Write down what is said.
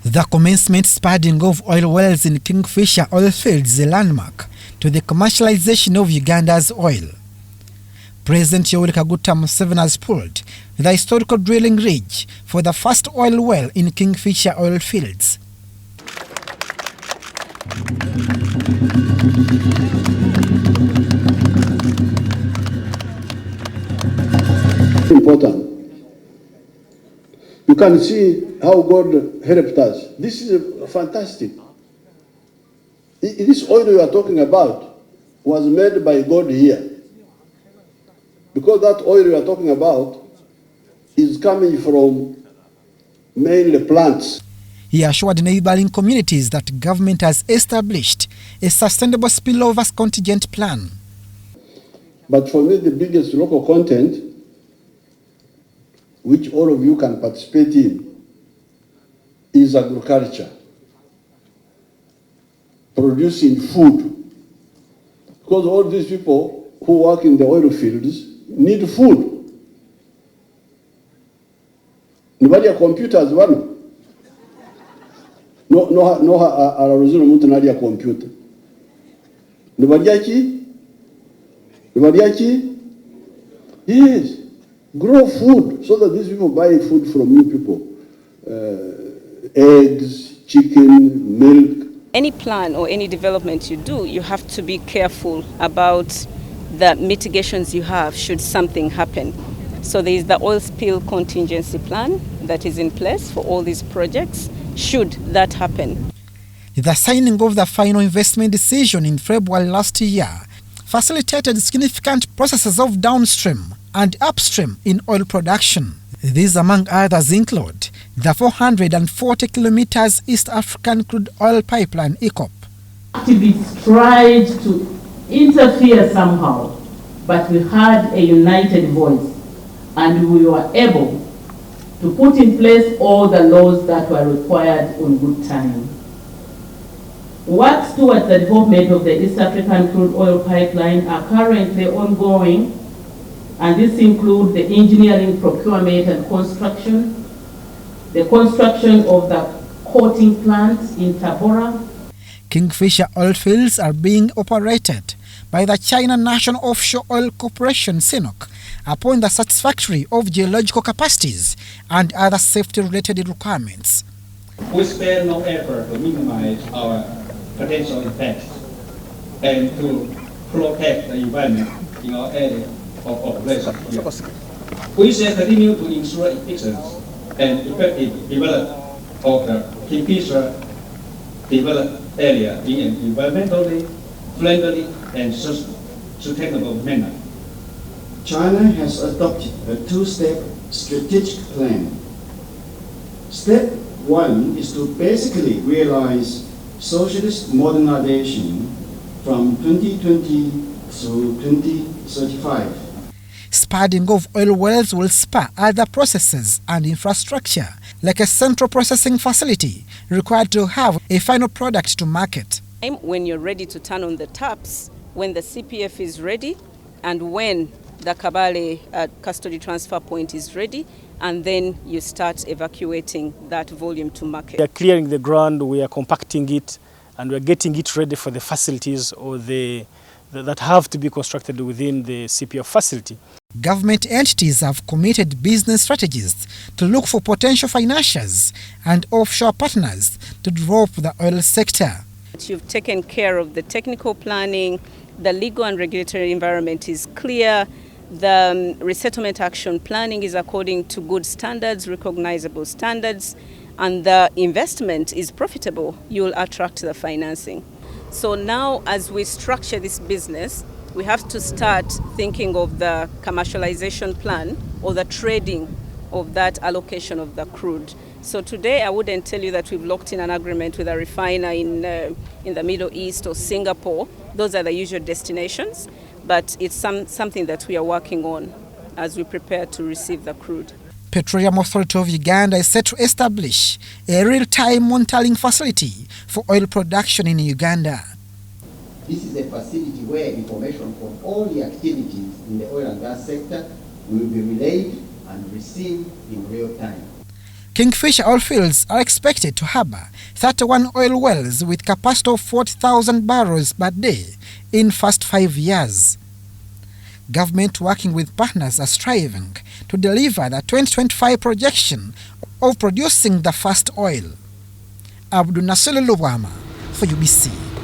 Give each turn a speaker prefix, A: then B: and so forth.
A: The commencement spudding of oil wells in Kingfisher oil fields is a landmark to the commercialization of Uganda's oil. President Yoweri Kaguta Museveni has pulled the historical drilling rig for the first oil well in Kingfisher oil fields.
B: Important. You can see how God helped us. This is fantastic. This oil you are talking about was made by God here. Because that oil you are talking about is coming from mainly plants.
A: He assured neighboring communities that government has established a sustainable spillovers contingent plan.
B: But for me, the biggest local content, which all of you can participate in, is agriculture. Producing food. Because all these people who work in the oil fields need food. Nobody has computers, one. No, araruzuru mtu nali ya computer. Nobody has. Yes. Grow food so that these people buy food from you people. Eggs, chicken, milk.
C: Any plan or any development you do, you have to be careful about the mitigations you have should something happen. So there is the oil spill contingency plan that is in place for all these projects should that happen.
A: The signing of the final investment decision in February last year facilitated significant processes of downstream and upstream in oil production. These, among others, include the 440 kilometers East African crude oil pipeline EACOP.
D: Activists tried to interfere somehow, but we had a united voice and we were able to put in place all the laws that were required on good time. Works towards the development of the East African crude oil pipeline are currently ongoing, and this includes the engineering, procurement and construction, the construction of the coating plant in Tabora.
A: Kingfisher oil fields are being operated by the China National Offshore Oil Corporation (CNOOC) upon the satisfactory of geological capacities and other safety-related requirements.
E: We spare no effort to minimize our potential impacts and to protect the environment in our area of operation here. We shall continue to ensure efficient and effective development of the Kingfisher developed area in an environmentally friendly and sustainable manner.
F: China has adopted a two-step strategic plan. Step one is to basically realize socialist modernization from 2020 through 2035.
A: Spudding of oil wells will spur other processes and infrastructure, like a central processing facility required to have a final product to market.
C: When you're ready to turn on the taps, when the CPF is ready, and when the Kabale custody transfer point is ready, and then you start evacuating that volume to market.
G: We are clearing the ground, we are compacting it, and we are getting it ready for the facilities or that have to be constructed within the CPF facility.
A: Government entities have committed business strategies to look for potential financiers and offshore partners to develop the oil sector.
C: You've taken care of the technical planning, the legal and regulatory environment is clear, the resettlement action planning is according to good standards, recognizable standards, and the investment is profitable. You'll attract the financing. So now, as we structure this business, we have to start thinking of the commercialization plan or the trading of that allocation of the crude. So today I wouldn't tell you that we've locked in an agreement with a refiner in the Middle East or Singapore. Those are the usual destinations, but it's something that we are working on as we prepare to receive the crude.
A: Petroleum Authority of Uganda is set to establish a real-time monitoring facility for oil production in Uganda.
H: This is a facility where information from all the activities in the oil and gas sector will be relayed and received in real time.
A: Kingfisher oil fields are expected to harbour 31 oil wells with capacity of 40,000 barrels per day in first 5 years. Government working with partners are striving to deliver the 2025 projection of producing the first oil. Abdul Nasir Lubwama for UBC.